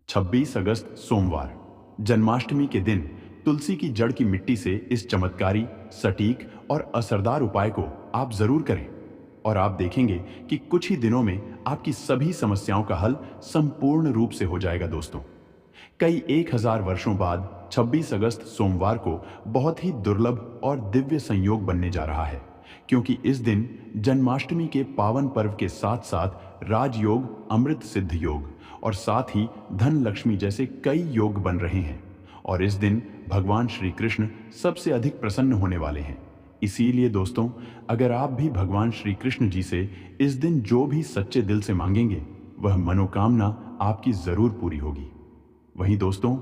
26 अगस्त सोमवार जन्माष्टमी के दिन तुलसी की जड़ की मिट्टी से इस चमत्कारी, सटीक और असरदार उपाय को आप जरूर करें और आप देखेंगे कि कुछ ही दिनों में आपकी सभी समस्याओं का हल संपूर्ण रूप से हो जाएगा दोस्तों। कई 1000 वर्षों बाद 26 अगस्त सोमवार को बहुत ही दुर्लभ और दिव्य संयोग बनने जा रहा है, क्योंकि इस दिन जन्माष्टमी के पावन पर्व के साथ साथ राजयोग, अमृत सिद्ध योग और साथ ही धन लक्ष्मी जैसे कई योग बन रहे हैं। और इस दिन भगवान श्री कृष्ण सबसे अधिक प्रसन्न होने वाले हैं। इसीलिए दोस्तों, अगर आप भी भगवान श्री कृष्ण जी से इस दिन जो भी सच्चे दिल से मांगेंगे, वह मनोकामना आपकी जरूर पूरी होगी। वहीं दोस्तों,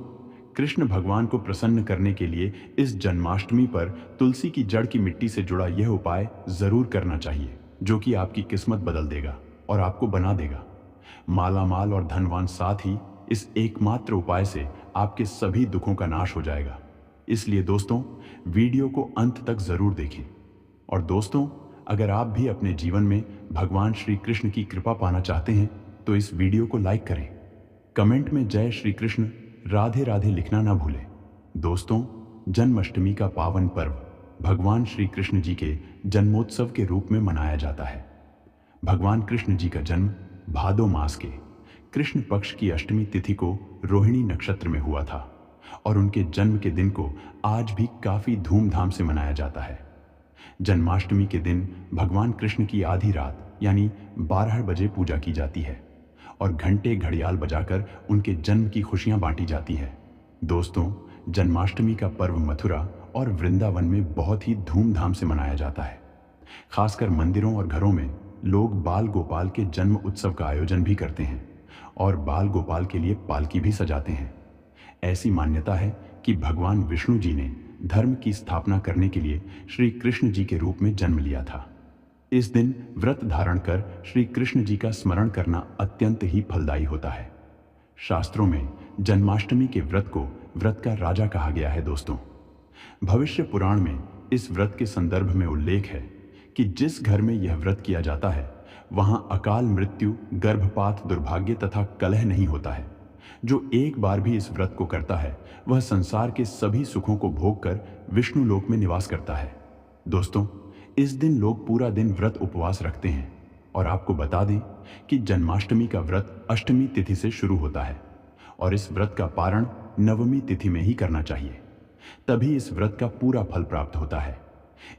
कृष्ण भगवान को प्रसन्न करने के लिए इस जन्माष्टमी पर तुलसी की जड़ की मिट्टी से जुड़ा यह उपाय जरूर करना चाहिए, जो कि आपकी किस्मत बदल देगा और आपको बना देगा मालामाल और धनवान। साथ ही इस एकमात्र उपाय से आपके सभी दुखों का नाश हो जाएगा। इसलिए दोस्तों, वीडियो को अंत तक जरूर देखें। और दोस्तों, अगर आप भी अपने जीवन में भगवान श्री कृष्ण की कृपा पाना चाहते हैं तो इस वीडियो को लाइक करें। कमेंट में जय श्री कृष्ण, राधे राधे लिखना ना भूलें। दोस्तों, जन्माष्टमी का पावन पर्व भगवान श्री कृष्ण जी के जन्मोत्सव के रूप में मनाया जाता है। भगवान कृष्ण जी का जन्म भादो मास के कृष्ण पक्ष की अष्टमी तिथि को रोहिणी नक्षत्र में हुआ था और उनके जन्म के दिन को आज भी काफी धूमधाम से मनाया जाता है। जन्माष्टमी के दिन भगवान कृष्ण की आधी रात यानी 12 बजे पूजा की जाती है और घंटे घड़ियाल बजाकर उनके जन्म की खुशियां बांटी जाती है। दोस्तों, जन्माष्टमी का पर्व मथुरा और वृंदावन में बहुत ही धूमधाम से मनाया जाता है। खासकर मंदिरों और घरों में लोग बाल गोपाल के जन्म उत्सव का आयोजन भी करते हैं और बाल गोपाल के लिए पालकी भी सजाते हैं। ऐसी मान्यता है कि भगवान विष्णु जी ने धर्म की स्थापना करने के लिए श्री कृष्ण जी के रूप में जन्म लिया था। इस दिन व्रत धारण कर श्री कृष्ण जी का स्मरण करना अत्यंत ही फलदायी होता है। शास्त्रों में जन्माष्टमी के व्रत को व्रत का राजा कहा गया है। दोस्तों, भविष्य पुराण में इस व्रत के संदर्भ में उल्लेख है कि जिस घर में यह व्रत किया जाता है वहां अकाल मृत्यु, गर्भपात, दुर्भाग्य तथा कलह नहीं होता है। जो एक बार भी इस व्रत को करता है वह संसार के सभी सुखों को भोग कर विष्णु लोक में निवास करता है। दोस्तों, इस दिन लोग पूरा दिन व्रत उपवास रखते हैं और आपको बता दें कि जन्माष्टमी का व्रत अष्टमी तिथि से शुरू होता है और इस व्रत का पारण नवमी तिथि में ही करना चाहिए, तभी इस व्रत का पूरा फल प्राप्त होता है।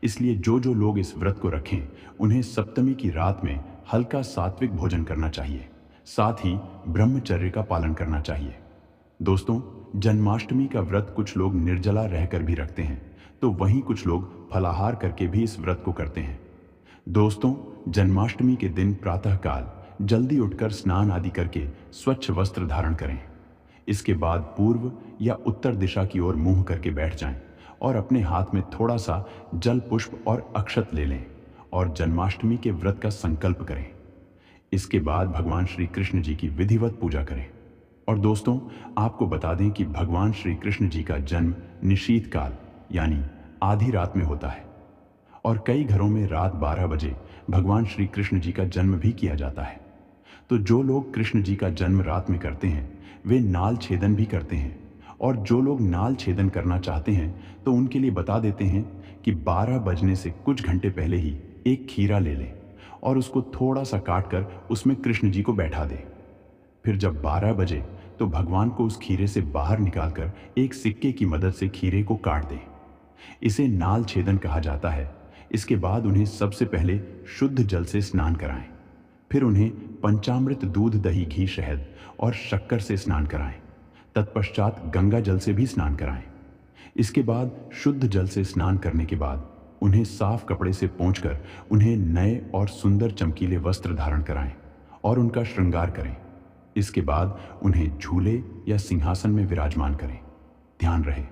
इसलिए जो जो लोग इस व्रत को रखें उन्हें सप्तमी की रात में हल्का सात्विक भोजन करना चाहिए, साथ ही ब्रह्मचर्य का पालन करना चाहिए। दोस्तों, जन्माष्टमी का व्रत कुछ लोग निर्जला रहकर भी रखते हैं, तो वहीं कुछ लोग फलाहार करके भी इस व्रत को करते हैं। दोस्तों, जन्माष्टमी के दिन प्रातःकाल जल्दी उठकर स्नान आदि करके स्वच्छ वस्त्र धारण करें। इसके बाद पूर्व या उत्तर दिशा की ओर मुंह करके बैठ जाएं और अपने हाथ में थोड़ा सा जल, पुष्प और अक्षत ले लें और जन्माष्टमी के व्रत का संकल्प करें। इसके बाद भगवान श्री कृष्ण जी की विधिवत पूजा करें। और दोस्तों, आपको बता दें कि भगवान श्री कृष्ण जी का जन्म निशीत काल यानी आधी रात में होता है और कई घरों में रात 12 बजे भगवान श्री कृष्ण जी का जन्म भी किया जाता है। तो जो लोग कृष्ण जी का जन्म रात में करते हैं वे नाल छेदन भी करते हैं, और जो लोग नाल छेदन करना चाहते हैं तो उनके लिए बता देते हैं कि 12 बजने से कुछ घंटे पहले ही एक खीरा ले लें और उसको थोड़ा सा काट कर उसमें कृष्ण जी को बैठा दें। फिर जब 12 बजे तो भगवान को उस खीरे से बाहर निकालकर एक सिक्के की मदद से खीरे को काट दें। इसे नाल छेदन कहा जाता है। इसके बाद उन्हें सबसे पहले शुद्ध जल से स्नान कराएं, फिर उन्हें पंचामृत, दूध, दही, घी, शहद और शक्कर से स्नान कराएं। तत्पश्चात गंगा जल से भी स्नान कराएं। इसके बाद शुद्ध जल से स्नान करने के बाद उन्हें साफ कपड़े से पोंछकर उन्हें नए और सुंदर चमकीले वस्त्र धारण कराएं और उनका श्रृंगार करें। इसके बाद उन्हें झूले या सिंहासन में विराजमान करें। ध्यान रहे,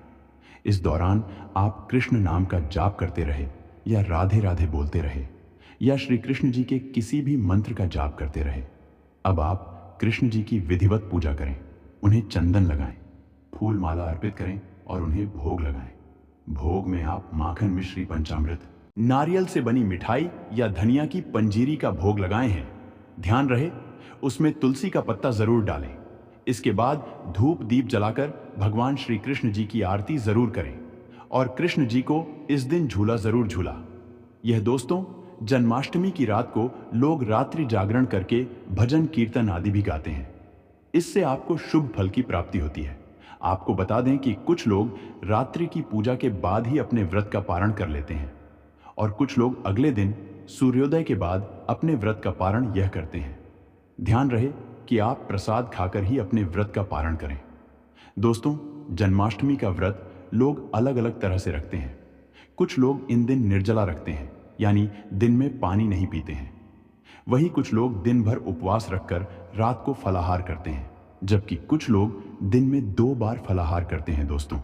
इस दौरान आप कृष्ण नाम का जाप करते रहे या राधे राधे बोलते रहे या श्री कृष्ण जी के किसी भी मंत्र का जाप करते रहे। अब आप कृष्ण जी की विधिवत पूजा करें, उन्हें चंदन लगाएं, फूल माला अर्पित करें और उन्हें भोग लगाएं। भोग में आप माखन, मिश्री, पंचामृत, नारियल से बनी मिठाई या धनिया की पंजीरी का भोग लगाए हैं। ध्यान रहे, उसमें तुलसी का पत्ता जरूर डालें। इसके बाद धूप दीप जलाकर भगवान श्री कृष्ण जी की आरती जरूर करें और कृष्ण जी को इस दिन झूला जरूर झूला। यह दोस्तों, जन्माष्टमी की रात को लोग रात्रि जागरण करके भजन कीर्तन आदि भी गाते हैं। इससे आपको शुभ फल की प्राप्ति होती है। आपको बता दें कि कुछ लोग रात्रि की पूजा के बाद ही अपने व्रत का पारण कर लेते हैं और कुछ लोग अगले दिन सूर्योदय के बाद अपने व्रत का पारण यह करते हैं। ध्यान रहे कि आप प्रसाद खाकर ही अपने व्रत का पारण करें। दोस्तों, जन्माष्टमी का व्रत लोग अलग अलग तरह से रखते हैं। कुछ लोग इन दिन निर्जला रखते हैं, यानी दिन में पानी नहीं पीते हैं। वहीं कुछ लोग दिन भर उपवास रखकर रात को फलाहार करते हैं, जबकि कुछ लोग दिन में 2 बार फलाहार करते हैं। दोस्तों,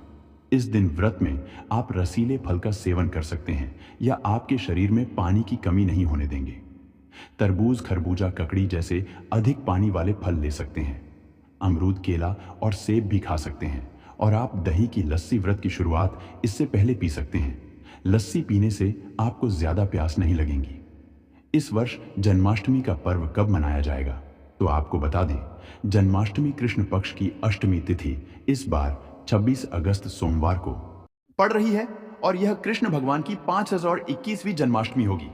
इस दिन व्रत में आप रसीले फल का सेवन कर सकते हैं या आपके शरीर में पानी की कमी नहीं होने देंगे। तरबूज, खरबूजा, ककड़ी जैसे अधिक पानी वाले फल ले सकते हैं। अमरूद, केला और सेब भी खा सकते हैं और आप दही की लस्सी व्रत की शुरुआत इससे पहले पी सकते हैं। लस्सी पीने से आपको ज्यादा प्यास नहीं लगेगी। इस वर्ष जन्माष्टमी का पर्व कब मनाया जाएगा, तो आपको बता दें, जन्माष्टमी कृष्ण पक्ष की अष्टमी तिथि इस बार 26 अगस्त सोमवार को पड़ रही है और यह कृष्ण भगवान की 5021वीं जन्माष्टमी होगी।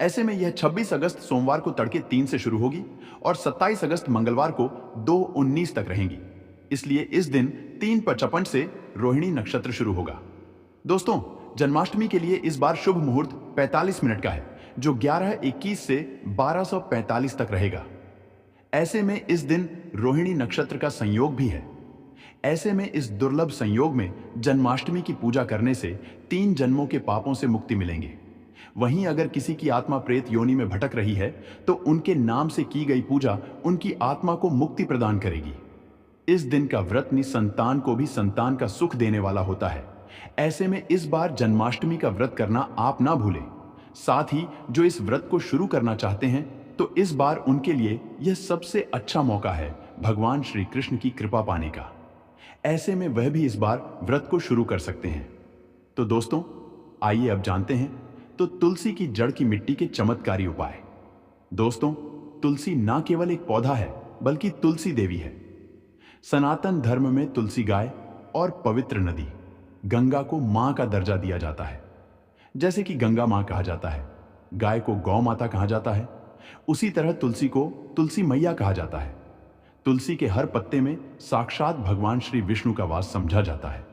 ऐसे में यह 26 अगस्त सोमवार को तड़के 3 से शुरू होगी और 27 अगस्त मंगलवार को 2:19 तक रहेंगी। इसलिए इस दिन 3:55 से रोहिणी नक्षत्र शुरू होगा। दोस्तों, जन्माष्टमी के लिए इस बार शुभ मुहूर्त 45 मिनट का है, जो 11:21 से 12:45 तक रहेगा। ऐसे में इस दिन रोहिणी नक्षत्र का संयोग भी है। ऐसे में इस दुर्लभ संयोग में जन्माष्टमी की पूजा करने से 3 जन्मों के पापों से मुक्ति मिलेंगे। वहीं अगर किसी की आत्मा प्रेत योनि में भटक रही है तो उनके नाम से की गई पूजा उनकी आत्मा को मुक्ति प्रदान करेगी। इस दिन का व्रत निसंतान को भी संतान का सुख देने वाला होता है। ऐसे में इस बार जन्माष्टमी का व्रत करना आप ना भूलें। साथ ही जो इस व्रत को शुरू करना चाहते हैं तो इस बार उनके लिए यह सबसे अच्छा मौका है भगवान श्री कृष्ण की कृपा पाने का। ऐसे में वह भी इस बार व्रत को शुरू कर सकते हैं। तो दोस्तों, आइए अब जानते हैं तो तुलसी की जड़ की मिट्टी के चमत्कारी उपाय। दोस्तों, तुलसी ना केवल एक पौधा है बल्कि तुलसी देवी है। सनातन धर्म में तुलसी गाय और पवित्र नदी गंगा को मां का दर्जा दिया जाता है। जैसे कि गंगा मां कहा जाता है, गाय को गौ माता कहा जाता है, उसी तरह तुलसी को तुलसी मैया कहा जाता है। तुलसी के हर पत्ते में साक्षात भगवान श्री विष्णु का वास समझा जाता है।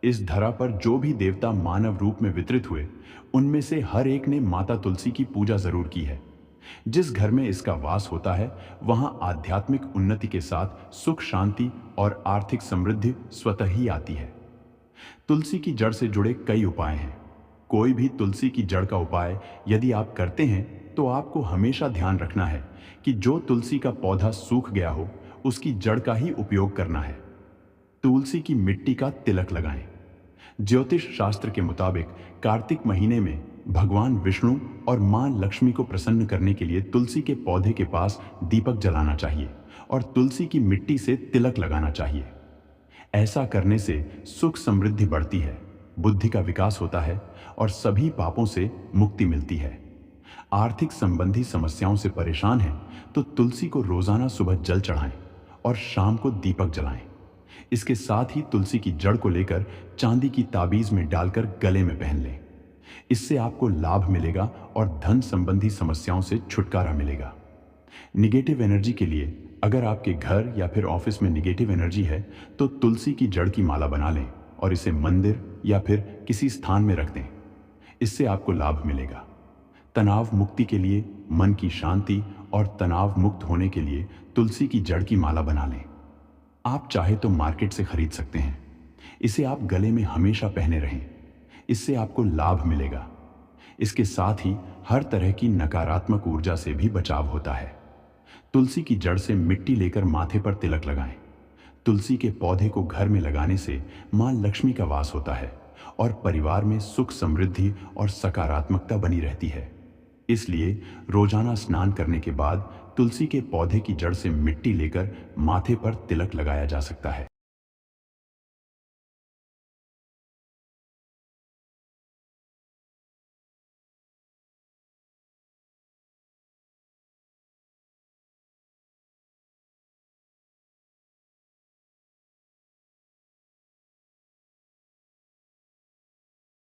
इस धरा पर जो भी देवता मानव रूप में वितरित हुए, उनमें से हर एक ने माता तुलसी की पूजा जरूर की है। जिस घर में इसका वास होता है वहां आध्यात्मिक उन्नति के साथ सुख, शांति और आर्थिक समृद्धि स्वतः ही आती है। तुलसी की जड़ से जुड़े कई उपाय हैं। कोई भी तुलसी की जड़ का उपाय यदि आप करते हैं तो आपको हमेशा ध्यान रखना है कि जो तुलसी का पौधा सूख गया हो उसकी जड़ का ही उपयोग करना है। तुलसी की मिट्टी का तिलक लगाएं। ज्योतिष शास्त्र के मुताबिक कार्तिक महीने में भगवान विष्णु और मां लक्ष्मी को प्रसन्न करने के लिए तुलसी के पौधे के पास दीपक जलाना चाहिए और तुलसी की मिट्टी से तिलक लगाना चाहिए। ऐसा करने से सुख समृद्धि बढ़ती है, बुद्धि का विकास होता है और सभी पापों से मुक्ति मिलती है। आर्थिक संबंधी समस्याओं से परेशान हैं तो तुलसी को रोजाना सुबह जल चढ़ाएं और शाम को दीपक जलाएं। इसके साथ ही तुलसी की जड़ को लेकर चांदी की ताबीज में डालकर गले में पहन लें। इससे आपको लाभ मिलेगा और धन संबंधी समस्याओं से छुटकारा मिलेगा। निगेटिव एनर्जी के लिए अगर आपके घर या फिर ऑफिस में निगेटिव एनर्जी है तो तुलसी की जड़ की माला बना लें और इसे मंदिर या फिर किसी स्थान में रख दें। इससे आपको लाभ मिलेगा। तनाव मुक्ति के लिए, मन की शांति और तनाव मुक्त होने के लिए तुलसी की जड़ की माला बना लें। आप चाहे तो मार्केट से खरीद सकते हैं। इसे आप गले में हमेशा पहने रहें। इससे आपको लाभ मिलेगा। इसके साथ ही हर तरह की नकारात्मक ऊर्जा से भी बचाव होता है। तुलसी की जड़ से मिट्टी लेकर माथे पर तिलक लगाएं। तुलसी के पौधे को घर में लगाने से मां लक्ष्मी का वास होता है और परिवार में सुख, समृद्धि और सकारात्मकता बनी रहती है। इसलिए रोजाना स्नान करने के बाद तुलसी के पौधे की जड़ से मिट्टी लेकर माथे पर तिलक लगाया जा सकता है।